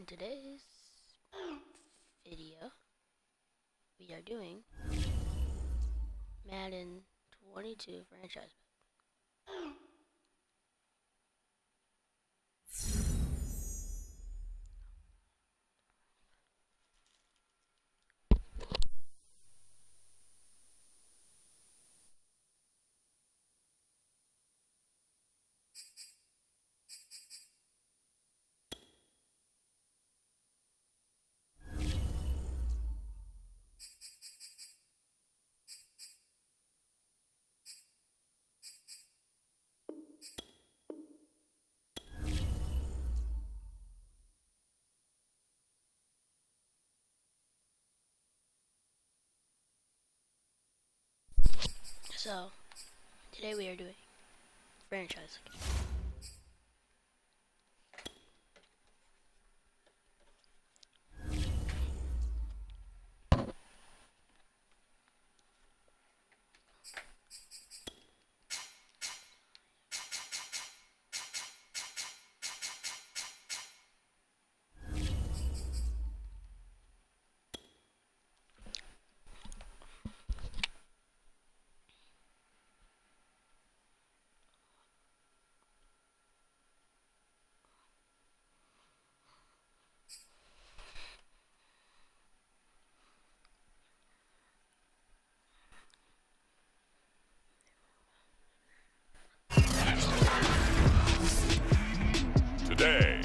today's video, we are doing Madden 22 franchise. So, today we are doing franchise. Today,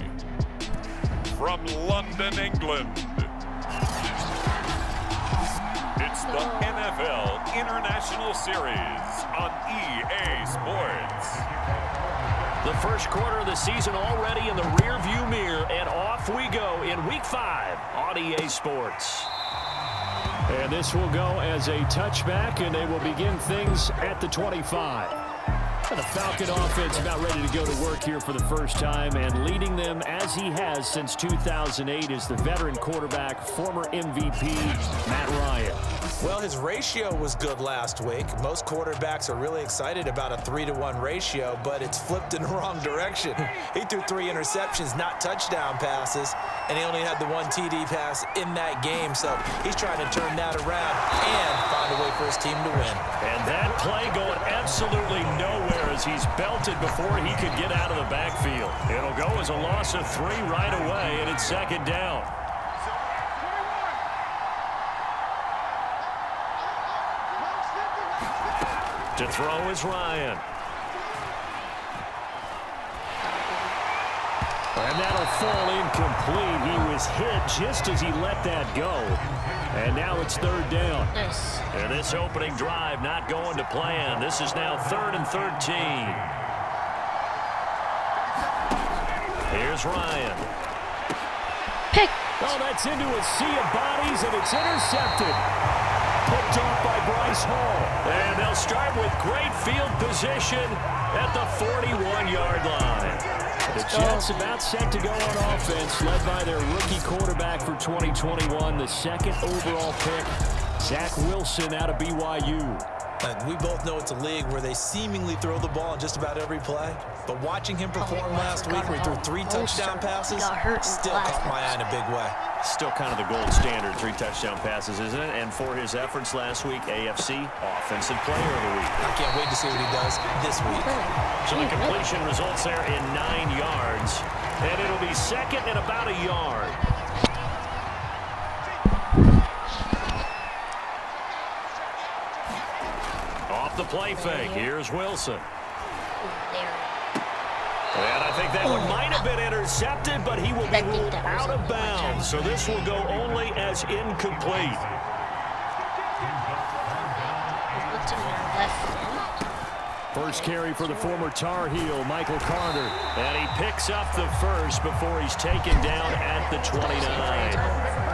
from London, England, it's the NFL International Series on EA Sports. The first quarter of the season already in the rearview mirror, and off we go in Week 5 on EA Sports. And this will go as a touchback, and they will begin things at the 25. And the Falcon offense about ready to go to work here for the first time, and leading them as he has since 2008 is the veteran quarterback, former MVP, Matt Ryan. Well, his ratio was good last week. Most quarterbacks are really excited about a 3-to-1 ratio, but it's flipped in the wrong direction. He threw 3 interceptions, not touchdown passes, and he only had the 1 TD pass in that game. So he's trying to turn that around and find a way for his team to win. And that play going absolutely nowhere as he's belted before he could get out of the backfield. It'll go as a loss of 3 right away, and it's second down. To throw is Ryan. And that'll fall incomplete. He was hit just as he let that go. And now it's third down. Nice. And this opening drive not going to plan. This is now 3rd and 13. Here's Ryan. Pick. Oh, that's into a sea of bodies, and it's intercepted. Picked off by Bryce Hall. And they'll start with great field position at the 41-yard line. The Jets about set to go on offense, led by their rookie quarterback for 2021, the 2nd overall pick, Zach Wilson out of BYU. And we both know it's a league where they seemingly throw the ball in just about every play. But watching him perform last week where he threw 3 touchdown passes still caught my eye in a big way. Still kind of the gold standard, 3 touchdown passes, isn't it? And for his efforts last week, AFC Offensive Player of the Week. I can't wait to see what he does this week. So the completion results there in 9 yards. And it'll be second and about a yard. Off the play fake, here's Wilson. And I think that one might have been intercepted, but he will be ruled out of bounds. So this will go only as incomplete. First carry for the former Tar Heel, Michael Carter. And he picks up the first before he's taken down at the 29.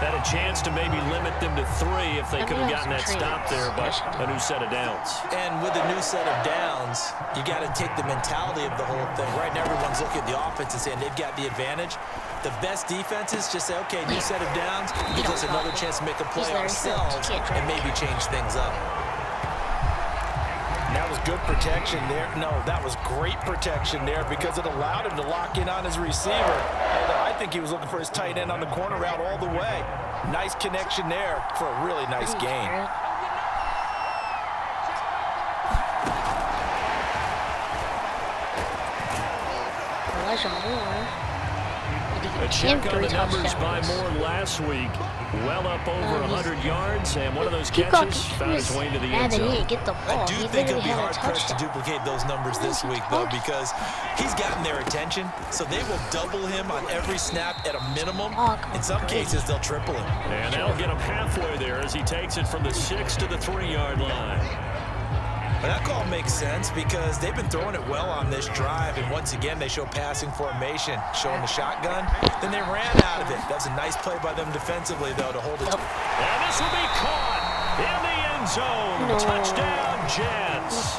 Had a chance to maybe limit them to 3 if they could have gotten that stop there, but a new set of downs. And with a new set of downs, you got to take the mentality of the whole thing. Right now, everyone's looking at the offense and saying they've got the advantage. The best defenses just say, okay, new set of downs, gives us another chance to make a play ourselves and maybe change things up. And that was good protection there. No, that was great protection there because it allowed him to lock in on his receiver. Although I think he was looking for his tight end on the corner route all the way. Nice connection there for a really nice gain. Elijah Moore. Check on the numbers by Moore last week. Well up over 100 yards, and one of those catches found its way into the end zone. I do think it'll be hard-pressed to duplicate those numbers this week, though, because he's gotten their attention, so they will double him on every snap at a minimum. In some cases, they'll triple him. And that'll get him halfway there as he takes it from the 6 to the 3-yard line. But that call makes sense because they've been throwing it well on this drive, and once again, they show passing formation, showing the shotgun. Then they ran out of it. That's a nice play by them defensively, though, to hold it. And this will be caught in the end zone. Touchdown, Jets.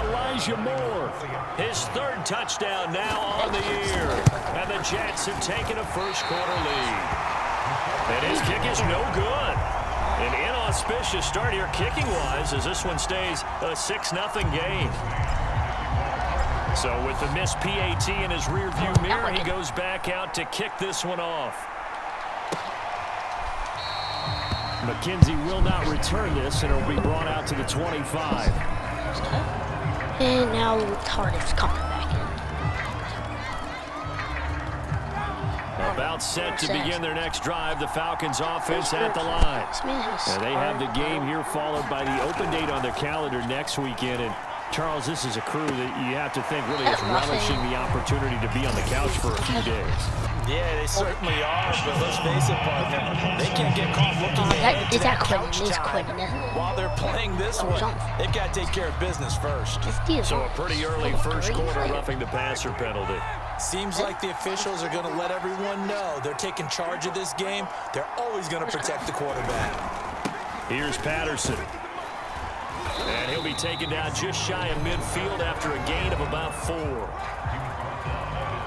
Elijah Moore, his 3rd touchdown now on the year. And the Jets have taken a first-quarter lead. And his kick is no good. An inauspicious start here kicking-wise as this one stays a 6-0 game. So with the missed PAT in his rearview mirror, he goes back out to kick this one off. McKenzie will not return this, and it'll be brought out to the 25. And now Tardif's coming back in. About set to begin their next drive. The Falcons offense at the line. And they have the game here followed by the open date on their calendar next weekend. And Charles, this is a crew that you have to think really is relishing the opportunity to be on the couch for a few days. Yeah, they certainly are, but let's face it, partner, they can't get caught looking ahead to that couch time. While they're playing this one, they've got to take care of business first. So a pretty early first quarter roughing the passer penalty. Seems like the officials are going to let everyone know they're taking charge of this game. They're always going to protect the quarterback. Here's Patterson. And he'll be taken down just shy of midfield after a gain of about 4.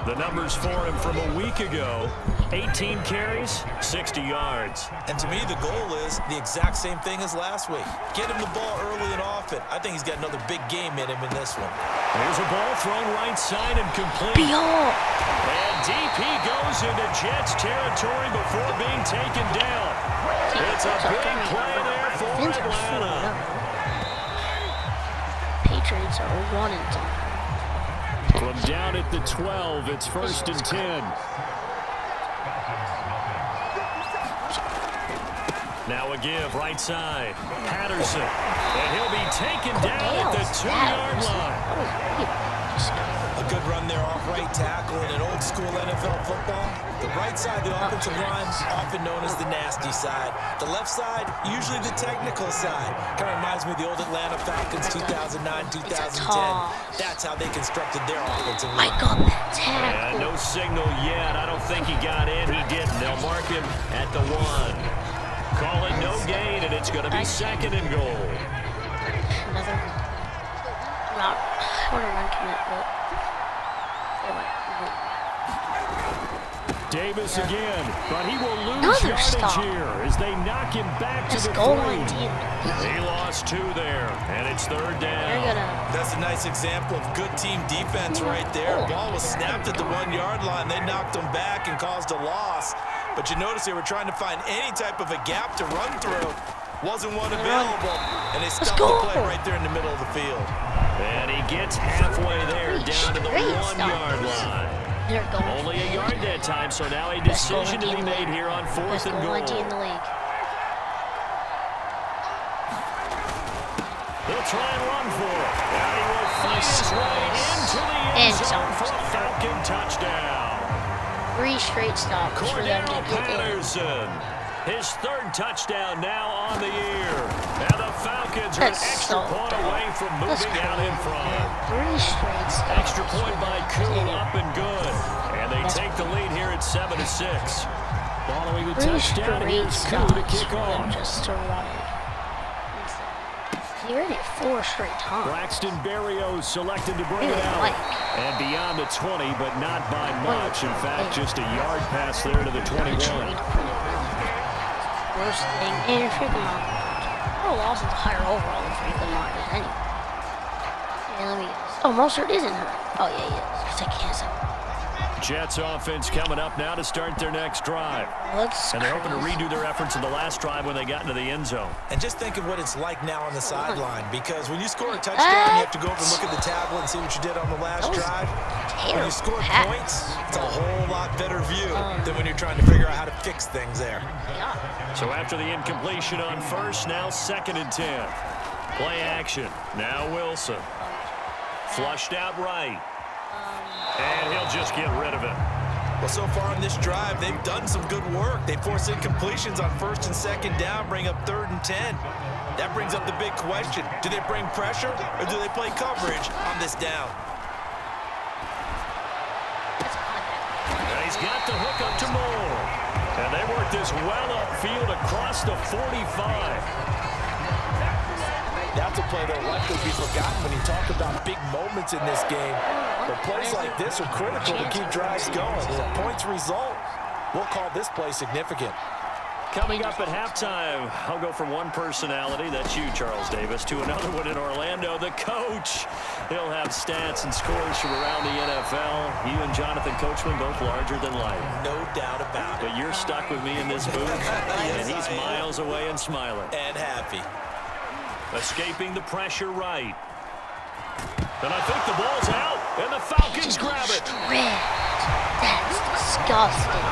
The numbers for him from a week ago, 18 carries, 60 yards. And to me, the goal is the exact same thing as last week. Get him the ball early and often. I think he's got another big game in him in this one. Here's a ball thrown right side and complete. And DP goes into Jets territory before being taken down. It's a big play there for Atlanta. Patriots are running something. From down at the 12, it's 1st and 10. Now a give right side. Patterson. And he'll be taken down at the 2-yard line. A good run there off right tackle in an old school NFL football. The right side of the offensive line, often known as the nasty side. The left side, usually the technical side. Kind of reminds me of the old Atlanta Falcons 2009, 2010. That's how they constructed their offensive line. I got that tackle. No signal yet. I don't think he got in. He didn't. They'll mark him at the 1. Call it no gain, and it's going to be 2nd and goal. Another. I want to run commit, but. Davis again, but he will lose yardage here as they knock him back to the 3. He lost 2 there, and it's 3rd down. That's a nice example of good team defense right there. Ball was snapped at the 1-yard line. They knocked him back and caused a loss. But you notice they were trying to find any type of a gap to run through. Wasn't one available, and they stopped the play right there in the middle of the field. And he gets halfway there down to the 1-yard line. Only a yard that time, so now a decision to be made here on 4th and goal. He'll try and run for it. Now he will find his way into the end zone for a Falcon touchdown. 3 straight stops for them to get Patterson. His 3rd touchdown now on the year. Now the Falcons are an extra point away from moving out in front. 3 straight stops. Extra point by Koo, up and good. And they take the lead here at 7-6. Following the touchdown, here's Koo to kick off. Just to run it. He ran it 4 straight times. Braxton Berrios selected to bring it out. And beyond the 20, but not by much. In fact, just a yard pass there to the 21. Worst thing, and freaking out. Lawson's a higher overall. Franklin Myers anyway. Yeah, let me guess. Oh, Mostert isn't hurt. Oh, yeah, he is. He's taking his up. Jets offense coming up now to start their next drive. And they're hoping to redo their efforts in the last drive when they got into the end zone. And just think of what it's like now on the sideline, because when you score a touchdown, you have to go over and look at the tablet and see what you did on the last drive. When you score points, it's a whole lot better view than when you're trying to figure out how to fix things there. So after the incompletion on first, now 2nd and 10. Play action. Now Wilson. Flushed out right. And he'll just get rid of it. Well, so far on this drive, they've done some good work. They forced incompletions on 1st and 2nd down, bring up 3rd and 10. That brings up the big question. Do they bring pressure or do they play coverage on this down? And he's got the hook up to Moore. And they work this well upfield across the 45. That's a play that will likely be forgotten when you talk about big moments in this game. But plays like this are critical to keep drives going. If points result, we'll call this play significant. Coming up at halftime, I'll go from one personality, that's you, Charles Davis, to another one in Orlando, the coach. He'll have stats and scores from around the NFL. You and Jonathan Coachman both larger than life. No doubt about it. But you're stuck with me in this booth, and he's miles away and smiling. And happy. Escaping the pressure right. And I think the ball's out, and the Falcons grab it. That's disgusting.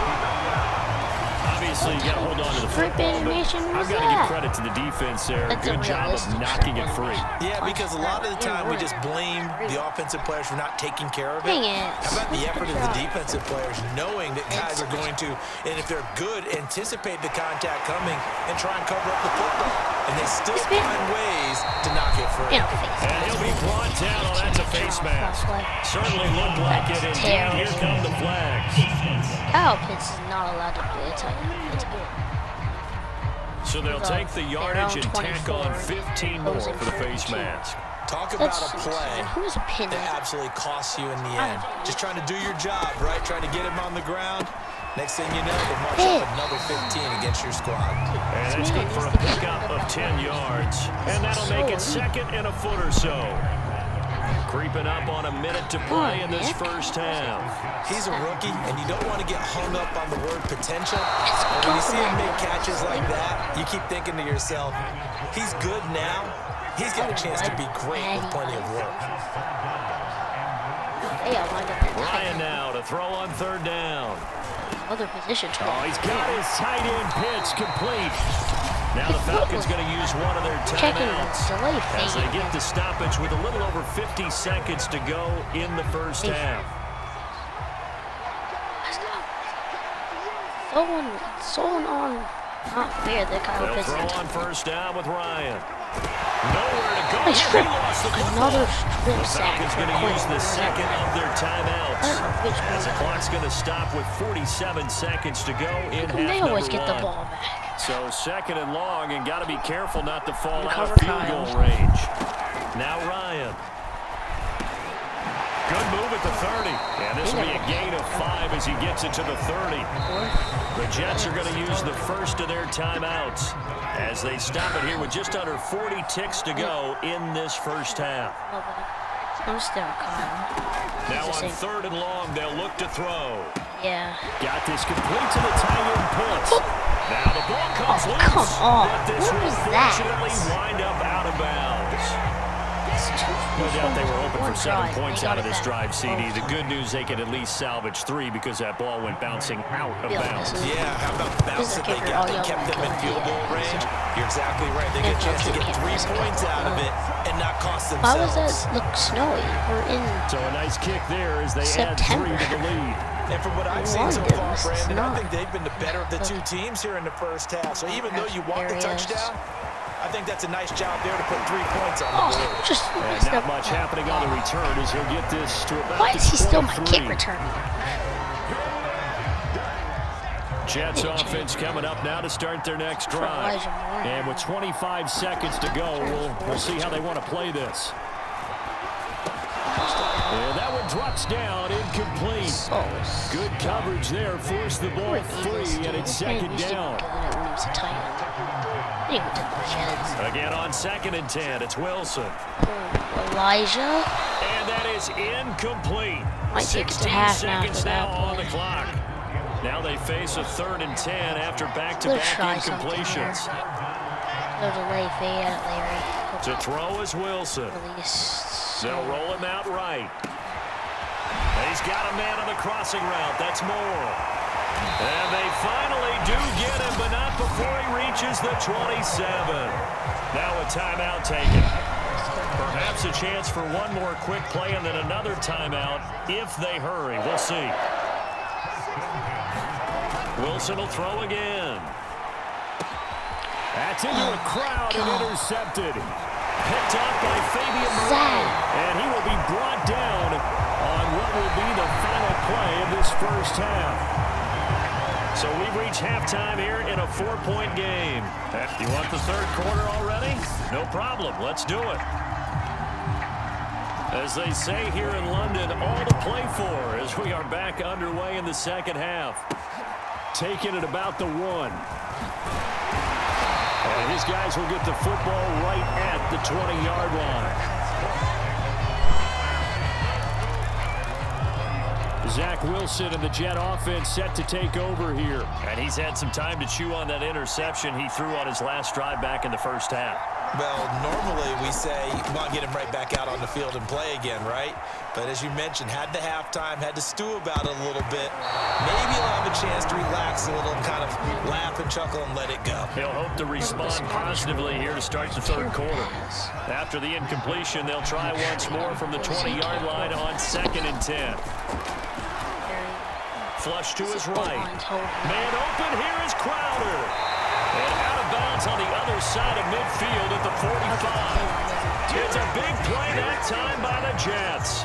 Obviously, you got to hold on to the football, but I've got to give credit to the defense there. Good job of knocking it free. Yeah, because a lot of the time we just blame the offensive players for not taking care of it. How about the effort of the defensive players knowing that guys are going to, and if they're good, anticipate the contact coming and try and cover up the football. And they still find ways to knock it free. And he'll be brought down. Oh, that's a face mask. Certainly looked like it. Indeed, here come the flags. Kyle Pitts is not allowed to play a tight end. It's good. So they'll take the yardage and tack on 15 more for the face mask. Talk about a play that absolutely costs you in the end. Just trying to do your job, right? Trying to get him on the ground. Next thing you know, they march up another 15 against your squad. And that's good for a pickup of 10 yards. And that'll make it 2nd and a foot or so. Creeping up on a minute to play in this first half. He's a rookie, and you don't want to get hung up on the word potential. But when you see him make catches like that, you keep thinking to yourself, he's good now. He's got a chance to be great with plenty of work. Ryan now to throw on 3rd down. Other position. Oh, he's got his tight end pitch complete. Now the Falcons going to use one of their timeouts as they get the stoppage with a little over 50 seconds to go in the first half. Someone on not fair that Kyle Pitts. They'll throw on 1st down with Ryan. Nowhere to go. He lost the football. Another strip sack. The Falcons going to use the 2nd of their timeouts as the clock's going to stop with 47 seconds to go in half They always number get the 1. ball back. So 2nd and long, and got to be careful not to fall out of field goal range. Now Ryan. Good move at the 30. And this will be a gain of 5 as he gets it to the 30. The Jets are going to use the first of their timeouts as they stop it here with just under 40 ticks to go in this first half. I'm still Kyle. Now on 3rd and long, they'll look to throw. Yeah. Got this complete to the tight end Pitts. Now the ball comes loose. Come on. But this will fortunately wind up out of bounds. No doubt they were hoping for 7 points out of this drive, CD. The good news, they could at least salvage 3 because that ball went bouncing out of bounds. Yeah, how about the bounce that they got? They kept them in field goal range. You're exactly right. They get a chance to get 3 points out of it and not cost themselves. Why was that look snowy? We're in So a nice kick there as they September. add 3 to the lead. And from what I've seen so far, Brandon, I think they've been the better of the two teams here in the first half. So even though you want the touchdown, I think that's a nice job there to put 3 points on the board. And not much happening on the return as he'll get this to about Why the is he still my 23. kick returner? Jets offense coming up now to start their next drive. And with 25 seconds to go, we'll see how they want to play this. And that one drops down, incomplete. So Good coverage there, forced the ball free, and it's second down. Again on 2nd and 10, it's Wilson. Elijah. And that is incomplete. Might take it to 16 half now seconds after now that on the play. clock. Now they face a 3rd and 10 after back-to-back incompletions. No delay, fade out, Larry. To throw is Wilson. Release. They'll roll him out right. And he's got a man on the crossing route. That's Moore. And they finally do get him, but not before he reaches the 27. Now a timeout taken. Perhaps a chance for one more quick play and then another timeout if they hurry. We'll see. Wilson will throw again. That's into a crowd and intercepted. Picked up by Fabian Moreau. And he will be brought down on what will be the final play of this first half. So we've reached halftime here in a 4-point game. You want the 3rd quarter already? No problem. Let's do it. As they say here in London, all to play for as we are back underway in the 2nd half. Taking it about the 1. And his guys will get the football right at the 20-yard line. Zach Wilson and the Jet offense set to take over here. And he's had some time to chew on that interception he threw on his last drive back in the first half. Well, normally we say you want to get him right back out on the field and play again, right? But as you mentioned, had the halftime, had to stew about it a little bit. Maybe he'll have a chance to relax a little, kind of laugh and chuckle and let it go. He'll hope to respond positively here to start the 3rd quarter. After the incompletion, they'll try once more from the 20-yard line on 2nd and 10. Flush to his right. Man open, here is Crowder. And out of bounds on the other side of midfield at the 45. It's a big play that time by the Jets.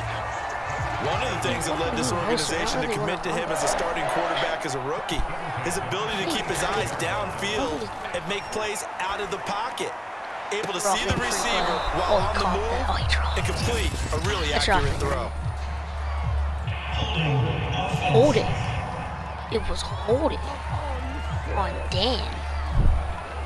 One of the things that led this organization to commit to him as a starting quarterback as a rookie, his ability to keep his eyes downfield and make plays out of the pocket. Able to see the receiver while on the move and complete a really accurate throw. Hold it. It was holding on Dan.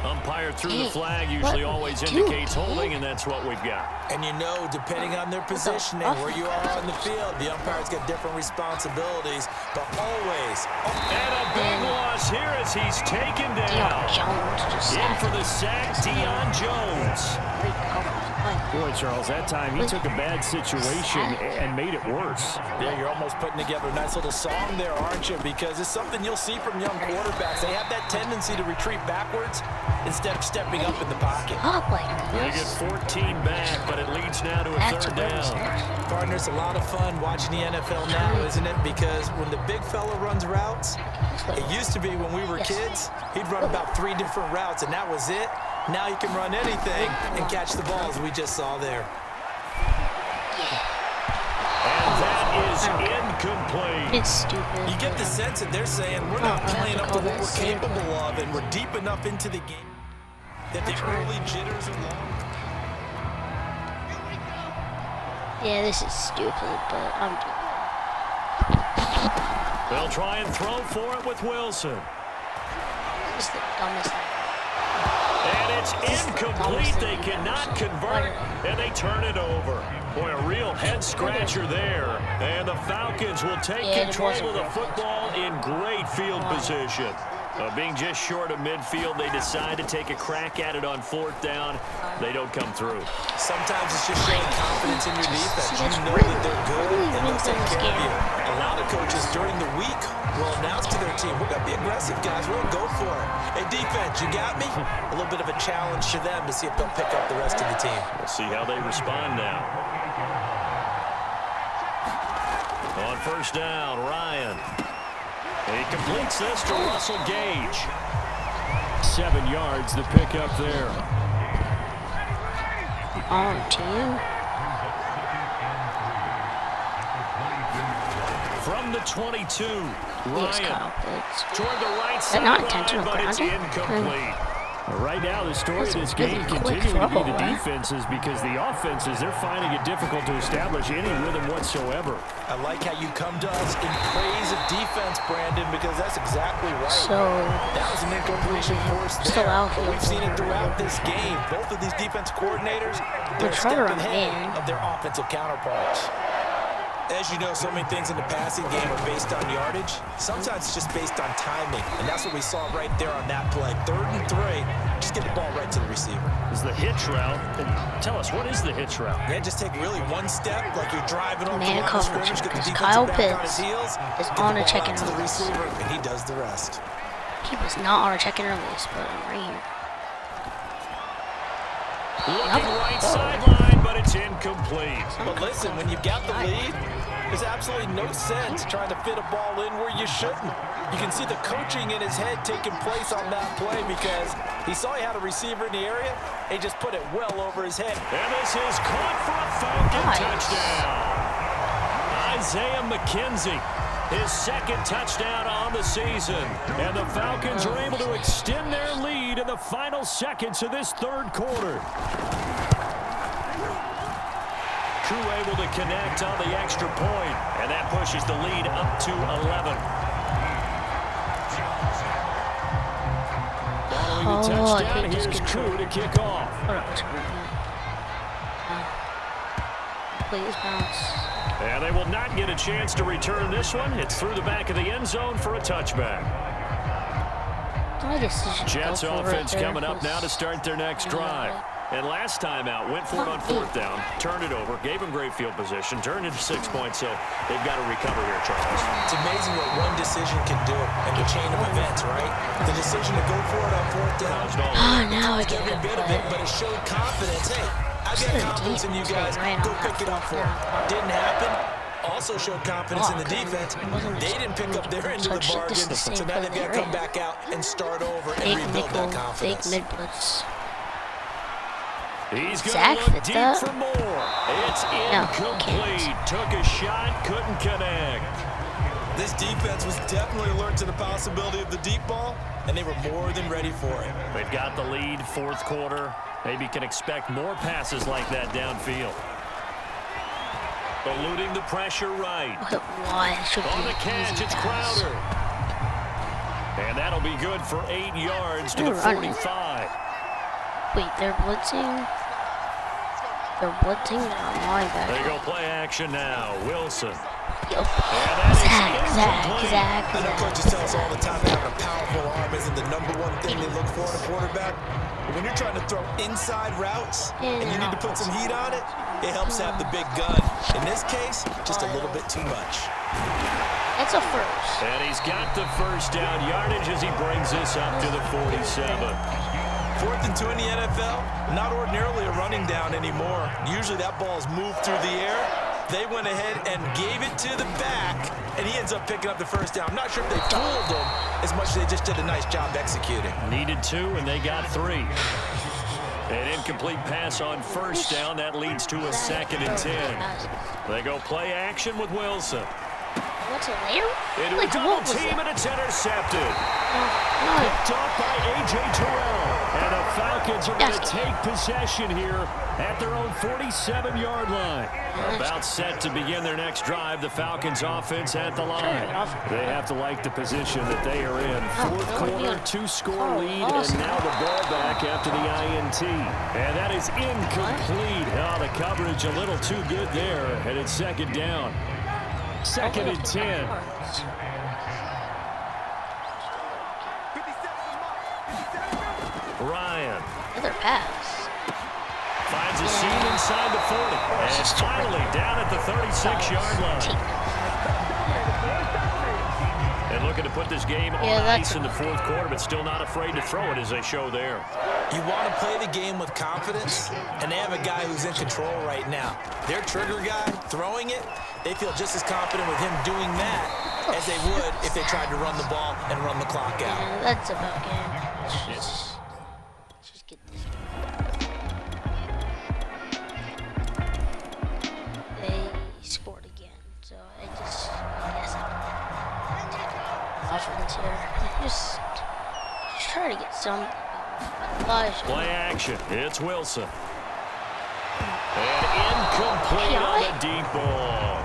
Umpire threw the flag, usually always indicates holding, and that's what we've got. And you know, depending on their positioning, where you are on the field, the umpire's got different responsibilities, but always. And a big loss here as he's taken down. In for the sack, Deion Jones. Boy, Charles, that time he took a bad situation and made it worse. Yeah, you're almost putting together a nice little song there, aren't you? Because it's something you'll see from young quarterbacks. They have that tendency to retreat backwards instead of stepping up in the pocket. They get 14 back, but it leads now to a 3rd down. Partner, it's a lot of fun watching the NFL now, isn't it? Because when the big fella runs routes, it used to be when we were kids, he'd run about 3 different routes, and that was it. Now he can run anything and catch the balls we just saw there. And that is incomplete. It's stupid. You get the sense that they're saying we're not playing up to what we're capable of, and we're deep enough into the game that the early jitters are long. Yeah, this is stupid, but I'm doing it. They'll try and throw for it with Wilson. This is the dumbest thing. And it's incomplete. They cannot convert, and they turn it over. Boy, a real head-scratcher there. And the Falcons will take control of the football in great field position. Being just short of midfield, they decide to take a crack at it on 4th down. They don't come through. Sometimes it's just showing confidence in your defense. You know that they're good and they'll take care of you. A lot of coaches during the week will announce to their team, we're going to be aggressive, guys. We're going to go for it. Hey, defense, you got me? A little bit of a challenge to them to see if they'll pick up the rest of the team. We'll see how they respond now. On 1st down, Ryan. He completes this to Russell Gage. 7 yards, the pickup there. On team. From the 22, Ryan. Toward the right side, not but it's incomplete. Right now, the story of this game continuing to be the defenses, because the offenses, they're finding it difficult to establish any rhythm whatsoever. I like how you come to us in praise of defense, Brandon, because that's exactly right. So that was an incompletion force there, but we've seen it throughout this game. Both of these defense coordinators, they're a step ahead of their offensive counterparts. As you know, so many things in the passing game are based on yardage. Sometimes it's just based on timing, and that's what we saw right there on that play. 3rd and 3, just get the ball right to the receiver. This is the hitch route. And tell us, what is the hitch route? Yeah, just take really one step, like you're driving over man the coverage, scrimmage, get the because defensive Kyle back on his Pitts heels, is get the on a ball check out and to the release. receiver, and he does the rest. He was not on a check and release, but I'm right here. Looking right sideline, but it's incomplete. But listen, when you've got the lead, there's absolutely no sense trying to fit a ball in where you shouldn't. You can see the coaching in his head taking place on that play because he saw he had a receiver in the area, and he just put it well over his head. And this is caught for a Falcon touchdown. Isaiah McKenzie, his 2nd touchdown on the season. And the Falcons are able to extend their lead in the final seconds of this 3rd quarter. Crew able to connect on the extra point, and that pushes the lead up to 11. Following the touchdown, here's Crew to kick off. Please bounce. And they will not get a chance to return this one. It's through the back of the end zone for a touchback. Jets offense coming up now to start their next drive. And last time out, went for it on 4th down, turned it over, gave him great field position, turned it to 6 points, so they've got to recover here, Charles. It's amazing what one decision can do in the chain of events, right? The decision to go for it on 4th down. Now I get every bit of it, but it showed confidence. Hey, I've got confidence in you guys. Go pick it up for it. Didn't happen. Also showed confidence in the defense. They didn't pick up their end of the bargain, so now they've got to come back out and start over and rebuild that confidence. Fake mid-blitz. He's going to look deep for more. It's incomplete. No, took a shot, couldn't connect. This defense was definitely alert to the possibility of the deep ball, and they were more than ready for it. They've got the lead, 4th quarter. Maybe can expect more passes like that downfield. Eluding the pressure right. On the catch, it's Crowder. And that'll be good for 8 yards to the 45. Wait, they're blitzing? They're blitzing on linebacker. They go play action now. Wilson. Zach. I know coaches tell us all the time that having a powerful arm isn't the #1 thing they look for in a quarterback. But when you're trying to throw inside routes and you need to put some heat on it, it helps to have the big gun. In this case, just a little bit too much. That's a first. And he's got the 1st down yardage as he brings this up to the 47. 4th and 2 in the NFL, not ordinarily a running down anymore. Usually that ball is moved through the air. They went ahead and gave it to the back, and he ends up picking up the 1st down. I'm not sure if they fooled him as much as they just did a nice job executing. Needed 2, and they got 3. An incomplete pass on 1st down. That leads to a 2nd and 10. They go play action with Wilson. What's it there? Into a double team, and it's intercepted. Picked off by A.J. Terrell. And the Falcons are going to take possession here at their own 47-yard line. About set to begin their next drive, the Falcons offense at the line. They have to like the position that they are in. 4th quarter, 2-score lead, and now the ball back after the INT. And that is incomplete. Oh, the coverage a little too good there, and it's 2nd down. 2nd and 10. Ryan. Another pass. Finds a seam inside the 40. And it's finally down at the 36-yard line. And looking to put this game on ice in the 4th quarter, but still not afraid to throw it as they show there. You want to play the game with confidence, and they have a guy who's in control right now. Their trigger guy throwing it, they feel just as confident with him doing that as they would if they tried to run the ball and run the clock out. Yeah, that's about game. Let's just get this. They scored again, so I guess offense here. Just try to get some. Play action. It's Wilson. And incomplete on the deep ball.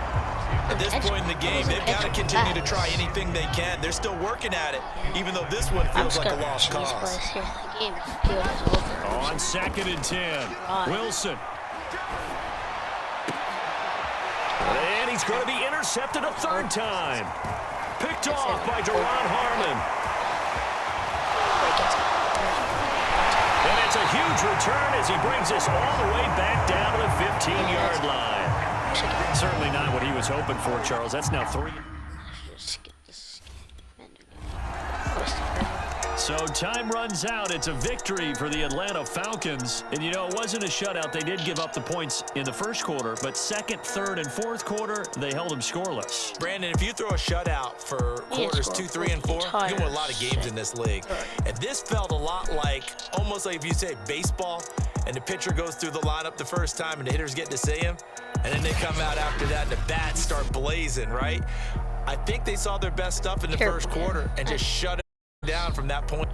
At this point in the game, they've got to continue to try anything they can. They're still working at it, even though this one feels like a lost cause. On 2nd and 10, Wilson. And he's going to be intercepted a third time. Picked off by Deron Harmon. And it's a huge return as he brings us all the way back down to the 15-yard line. Certainly not what he was hoping for, Charles. That's now 3. So time runs out. It's a victory for the Atlanta Falcons. And, you know, it wasn't a shutout. They did give up the points in the first quarter, but second, third, and fourth quarter, they held them scoreless. Brandon, if you throw a shutout for quarters 2, 3, and 4, you can win a lot of games in this league. And this felt a lot like, almost like if you say baseball, and the pitcher goes through the lineup the first time and the hitters get to see him, and then they come out after that and the bats start blazing, right? I think they saw their best stuff in the first quarter and just shut it down from that point.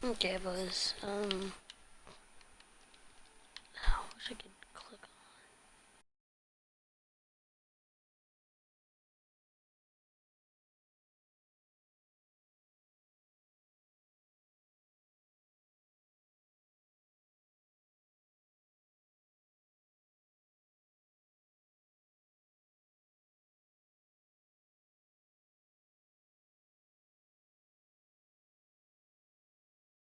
Okay, boys.